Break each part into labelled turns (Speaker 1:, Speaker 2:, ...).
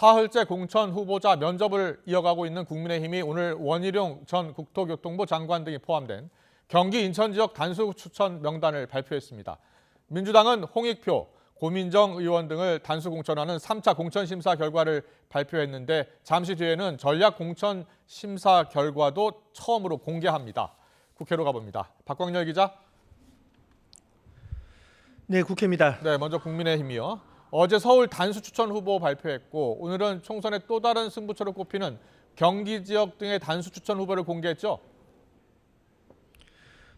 Speaker 1: 사흘째 공천 후보자 면접을 이어가고 있는 국민의힘이 오늘 원희룡 전 국토교통부 장관 등이 포함된 경기 인천 지역 단수 추천 명단을 발표했습니다. 민주당은 홍익표, 고민정 의원 등을 단수 공천하는 3차 공천 심사 결과를 발표했는데 잠시 뒤에는 전략 공천 심사 결과도 처음으로 공개합니다. 국회로 가봅니다. 박광렬 기자.
Speaker 2: 네, 국회입니다.
Speaker 1: 네, 먼저 국민의힘이요. 어제 서울 단수 추천 후보 발표했고 오늘은 총선의 또 다른 승부처로 꼽히는 경기 지역 등의 단수 추천 후보를 공개했죠.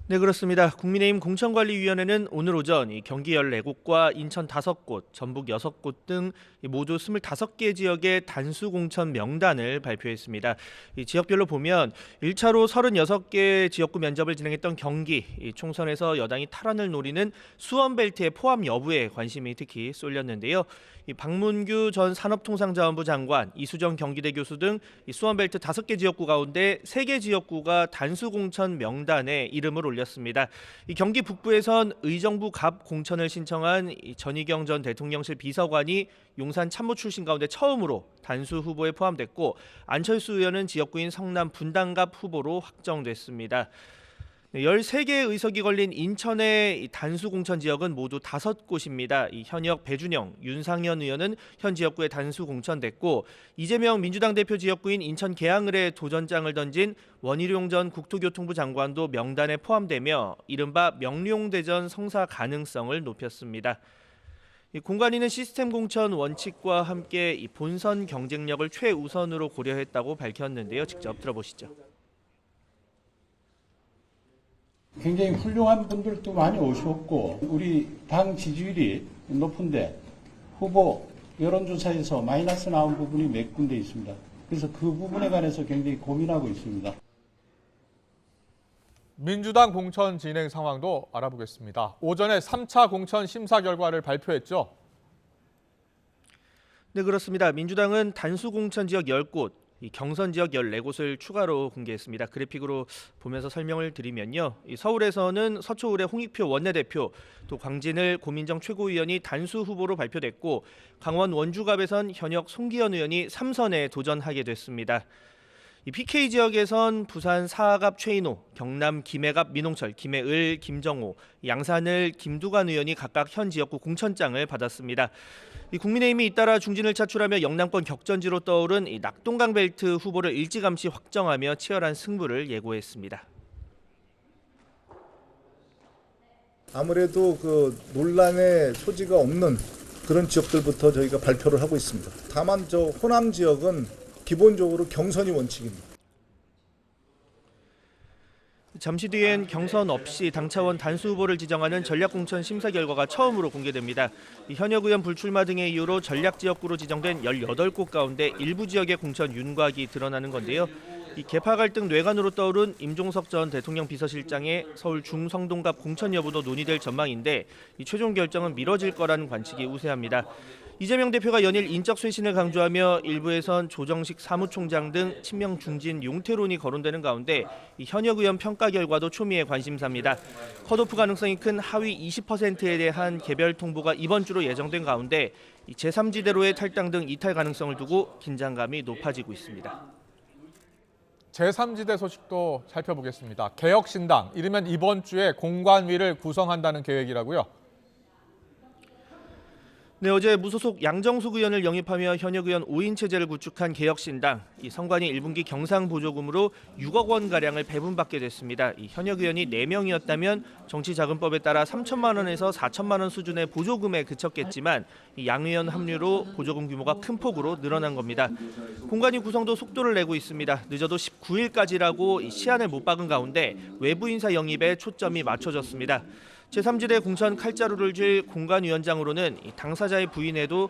Speaker 2: 네, 그렇습니다. 국민의힘 공천관리위원회는 오늘 오전 경기 14곳과 인천 5곳, 전북 6곳 등 모두 25개 지역의 단수 공천 명단을 발표했습니다. 이 지역별로 보면 1차로 36개 지역구 면접을 진행했던 경기, 총선에서 여당이 탈환을 노리는 수원벨트의 포함 여부에 관심이 특히 쏠렸는데요. 박문규 전 산업통상자원부 장관, 이수정 경기대 교수 등 수원벨트 5개 지역구 가운데 3개 지역구가 단수 공천 명단에 이름을 올렸습니다. 경기 북부에선 의정부 갑 공천을 신청한 전희경 전 대통령실 비서관이 용산 참모 출신 가운데 처음으로 단수 후보에 포함됐고 안철수 의원은 지역구인 성남 분당갑 후보로 확정됐습니다. 13개의 의석이 걸린 인천의 단수 공천 지역은 모두 5곳입니다. 현역 배준영, 윤상현 의원은 현 지역구에 단수 공천됐고 이재명 민주당 대표 지역구인 인천 계양을에 도전장을 던진 원희룡 전 국토교통부 장관도 명단에 포함되며 이른바 명룡대전 성사 가능성을 높였습니다. 공관위는 시스템 공천 원칙과 함께 본선 경쟁력을 최우선으로 고려했다고 밝혔는데요. 직접 들어보시죠.
Speaker 3: 굉장히 훌륭한 분들도 많이 오셨고 우리 당 지지율이 높은데 후보 여론조사에서 마이너스 나온 부분이 몇 군데 있습니다. 그래서 그 부분에 관해서 굉장히 고민하고 있습니다.
Speaker 1: 민주당 공천 진행 상황도 알아보겠습니다. 오전에 3차 공천 심사 결과를 발표했죠.
Speaker 2: 네, 그렇습니다. 민주당은 단수 공천 지역 10곳, 경선 지역 14곳을 추가로 공개했습니다. 그래픽으로 보면서 설명을 드리면요. 서울에서는 서초을의 홍익표 원내대표, 또 광진을 고민정 최고위원이 단수 후보로 발표됐고 강원 원주갑에선 현역 송기현 의원이 3선에 도전하게 됐습니다. PK 지역에선 부산 사갑 최인호, 경남 김해갑 민홍철, 김해을 김정호, 양산을 김두관 의원이 각각 현 지역구 공천장을 받았습니다. 국민의힘이 잇따라 중진을 차출하며 영남권 격전지로 떠오른 낙동강 벨트 후보를 일찌감치 확정하며 치열한 승부를 예고했습니다.
Speaker 4: 아무래도 그 논란의 소지가 없는 그런 지역들부터 저희가 발표를 하고 있습니다. 다만 저 호남 지역은 기본적으로 경선이 원칙입니다.
Speaker 2: 잠시 뒤엔 경선 없이 당 차원 단수 후보를 지정하는 전략공천 심사 결과가 처음으로 공개됩니다. 현역 의원 불출마 등의 이유로 전략 지역구로 지정된 18곳 가운데 일부 지역의 공천 윤곽이 드러나는 건데요. 계파 갈등 뇌관으로 떠오른 임종석 전 대통령 비서실장의 서울 중성동갑 공천 여부도 논의될 전망인데 최종 결정은 미뤄질 거라는 관측이 우세합니다. 이재명 대표가 연일 인적 쇄신을 강조하며 일부에선 조정식 사무총장 등 친명 중진 용태론이 거론되는 가운데 현역 의원 평가 결과도 초미의 관심사입니다. 컷오프 가능성이 큰 하위 20%에 대한 개별 통보가 이번 주로 예정된 가운데 제3지대로의 탈당 등 이탈 가능성을 두고 긴장감이 높아지고 있습니다.
Speaker 1: 제3지대 소식도 살펴보겠습니다. 개혁신당, 이르면 이번 주에 공관위를 구성한다는 계획이라고요?
Speaker 2: 네, 어제 무소속 양정숙 의원을 영입하며 현역 의원 5인 체제를 구축한 개혁신당. 선관위 1분기 경상보조금으로 6억 원가량을 배분받게 됐습니다. 현역 의원이 4명이었다면 정치자금법에 따라 3천만 원에서 4천만 원 수준의 보조금에 그쳤겠지만 양 의원 합류로 보조금 규모가 큰 폭으로 늘어난 겁니다. 공관위 구성도 속도를 내고 있습니다. 늦어도 19일까지라고 시한을 못 박은 가운데 외부 인사 영입에 초점이 맞춰졌습니다. 제3지대 공천 칼자루를 쥘 공관위원장으로는 당사자의 부인에도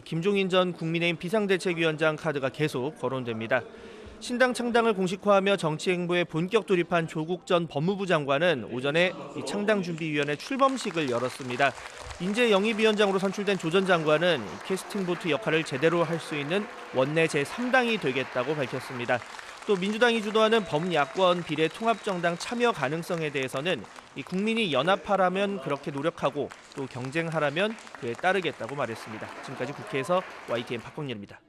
Speaker 2: 김종인 전 국민의힘 비상대책위원장 카드가 계속 거론됩니다. 신당 창당을 공식화하며 정치행보에 본격 돌입한 조국 전 법무부 장관은 오전에 창당준비위원회 출범식을 열었습니다. 인재 영입위원장으로 선출된 조 전 장관은 캐스팅보트 역할을 제대로 할 수 있는 원내 제3당이 되겠다고 밝혔습니다. 또 민주당이 주도하는 범야권 비례통합정당 참여 가능성에 대해서는 국민이 연합하라면 그렇게 노력하고 또 경쟁하라면 그에 따르겠다고 말했습니다. 지금까지 국회에서 YTN 박광렬입니다.